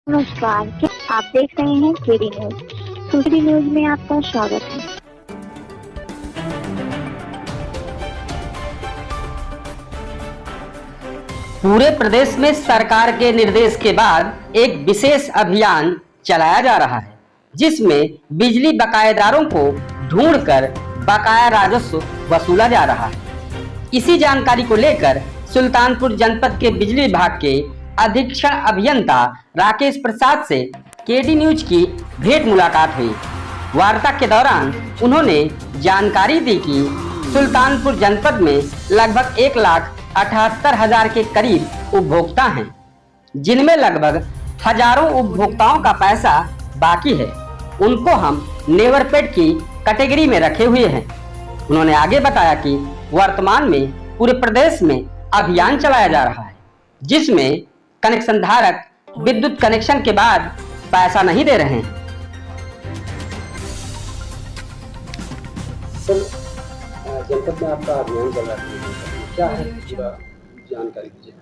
नमस्कार, आप देख रहे हैं केडी न्यूज। केडी न्यूज में आपका स्वागत है। पूरे प्रदेश में सरकार के निर्देश के बाद एक विशेष अभियान चलाया जा रहा है, जिसमें बिजली बकायेदारों को ढूंढकर बकाया राजस्व वसूला जा रहा है। इसी जानकारी को लेकर सुल्तानपुर जनपद के बिजली विभाग के अधीक्षण अभियंता राकेश प्रसाद से केडी न्यूज की भेंट मुलाकात हुई। वार्ता के दौरान उन्होंने जानकारी दी कि सुल्तानपुर जनपद में लगभग 1,78,000 के करीब उपभोक्ता हैं, जिनमें लगभग हजारों उपभोक्ताओं का पैसा बाकी है। उनको हम नेवर पेड की कैटेगरी में रखे हुए हैं। उन्होंने आगे बताया कि वर्तमान में पूरे प्रदेश में अभियान चलाया जा रहा है, जिसमें कनेक्शन धारक विद्युत कनेक्शन के बाद पैसा नहीं दे रहे हैं। सर, जनपद में आपका अभियान चल रहा है, क्या है पूरा जानकारी दीजिए।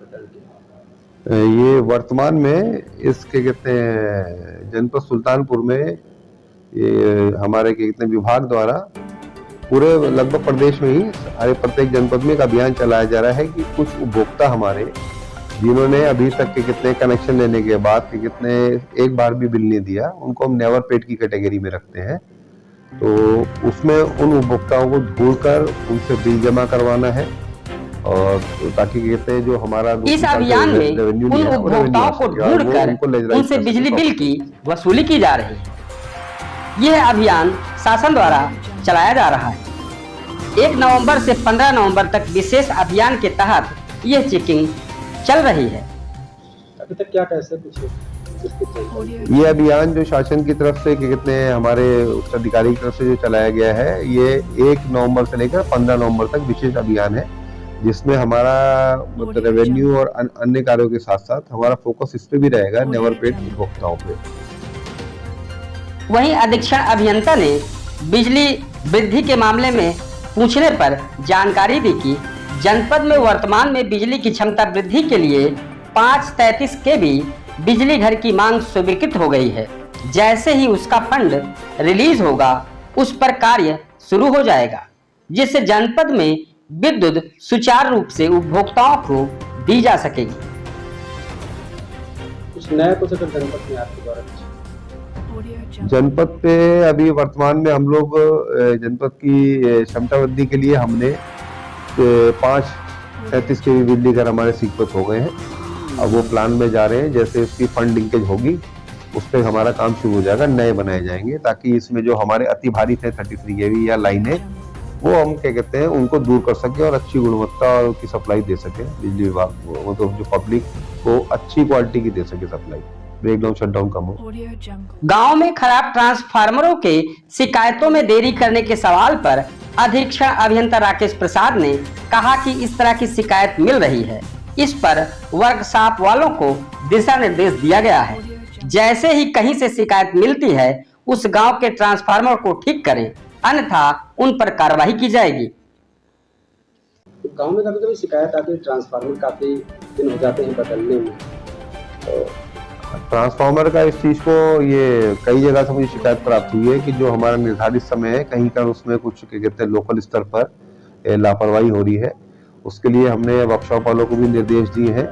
ये वर्तमान में इसके कहते हैं जनपद सुल्तानपुर में ये हमारे के कहते हैं विभाग द्वारा पूरे लगभग प्रदेश में ही हर प्रत्येक जनपद में एक अभियान चलाया जा रहा है कि कुछ उपभोक्ता हमारे जिन्होंने अभी तक के कितने कनेक्शन लेने के बाद के कितने एक बार भी बिल नहीं दिया, उनको हम नेवर पेड की कैटेगरी में रखते हैं। तो उसमें उन उपभोक्ताओं को ढूंढकर उनसे बिल जमा करवाना है और ताकि कहते हैं जो हमारा इस अभियान में उन उपभोक्ताओं को ढूंढकर उनसे बिजली बिल की वसूली की जा रही है। यह अभियान शासन द्वारा चलाया जा रहा है। 1 नवंबर से 15 नवंबर तक विशेष अभियान के तहत यह चेकिंग चल रही है। अभी तक क्या कैसे ये अभियान जो शासन की तरफ से कितने हमारे उच्च अधिकारी की तरफ से जो चलाया गया है, ये 1 नवंबर से लेकर 15 नवंबर तक विशेष अभियान है, जिसमें हमारा मतलब रेवेन्यू और अन्य कार्यों के साथ साथ हमारा फोकस इस पे भी रहेगा नेवर पेड उपभोक्ताओं पे। वहीं अधीक्षण अभियंता ने बिजली वृद्धि के मामले में पूछने पर जानकारी दी कि जनपद में वर्तमान में बिजली की क्षमता वृद्धि के लिए 533 केवी बिजली घर की मांग स्वीकृत हो गई है। जैसे ही उसका फंड रिलीज होगा, उस पर कार्य शुरू हो जाएगा, जिससे जनपद में विद्युत सुचारू रूप से उपभोक्ताओं को दी जा सकेगी। कुछ नया कुछ जनपद में आपके द्वारा जनपद पे अभी वर्तमान में हम लोग जनपद की क्षमता वृद्धि के लिए हमने 533 के बिजली घर हमारे सीक्वेंस हो गए हैं। अब वो प्लान में जा रहे हैं, जैसे इसकी फंड लिंकेज होगी उस पर हमारा काम शुरू हो जाएगा, नए बनाए जाएंगे ताकि इसमें जो हमारे अति भारी थे 33 केवी या लाइनें, वो हम क्या कहते हैं उनको दूर कर सके और अच्छी गुणवत्ता की सप्लाई दे सके बिजली विभाग को, मतलब जो पब्लिक को अच्छी क्वालिटी की दे सके सप्लाई, ब्रेकडाउन शटडाउन कम हो। गांव में खराब ट्रांसफार्मरों के शिकायतों में देरी करने के सवाल पर अधीक्षण अभियंता राकेश प्रसाद ने कहा कि इस तरह की शिकायत मिल रही है। इस पर वर्कशॉप वालों को दिशा निर्देश दिया गया है। जैसे ही कहीं से शिकायत मिलती है, उस गांव के ट्रांसफार्मर को ठीक करें, अन्यथा उन पर कार्रवाई की जाएगी। गांव में कभी-कभी शिकायत आती है, ट्रांसफार्मर काफी दिन हो जाते हैं बदलने में, तो ट्रांसफार्मर का इस चीज को ये कई जगह से मुझे शिकायत प्राप्त हुई है कि जो हमारा निर्धारित समय है कहीं का उसमें कुछ क्या कहते हैं लोकल स्तर पर लापरवाही हो रही है। उसके लिए हमने वर्कशॉप वालों को भी निर्देश दिए हैं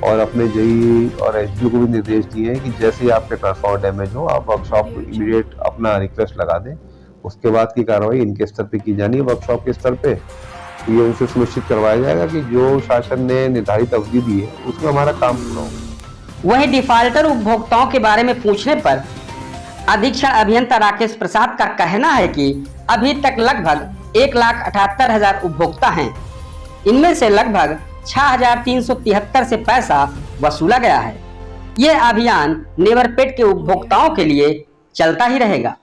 और अपने जेई और एसडीओ को भी निर्देश दिए हैं कि जैसे ही आपके ट्रांसफार्मर डैमेज हो, आप वर्कशॉप इमीडिएट अपना रिक्वेस्ट लगा दें। उसके बाद की कार्रवाई इनके स्तर पे की जानी है, वर्कशॉप के स्तर पे। ये उनसे सुनिश्चित करवाया जाएगा कि जो शासन ने निर्धारित अवधि दी है उसमें हमारा काम पूरा हो। वहीं डिफाल्टर उपभोक्ताओं के बारे में पूछने पर अधीक्षण अभियंता राकेश प्रसाद का कहना है कि अभी तक लगभग 1,78,000 उपभोक्ता हैं। इनमें से लगभग 6,373 से पैसा वसूला गया है। यह अभियान नेवर पेड के उपभोक्ताओं के लिए चलता ही रहेगा।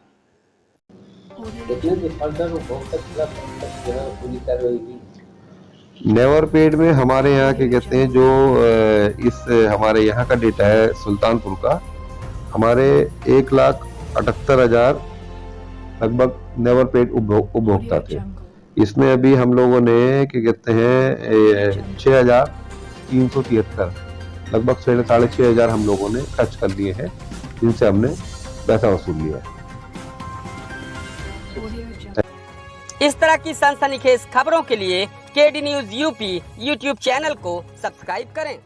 नेवर पेड में हमारे यहाँ के कहते हैं जो इस हमारे यहाँ का डेटा है सुल्तानपुर का, हमारे 1,78,000 लगभग नेवर पेड उपभोक्ता थे। इसमें अभी हम लोगों ने क्या कहते हैं 6,373 लगभग 6,500 हम लोगों ने खर्च कर दिए हैं, जिनसे हमने पैसा वसूल लिया है। इस तरह की सनसनीखेज खबरों के लिए KD news UP YouTube channel को सब्सक्राइब करें।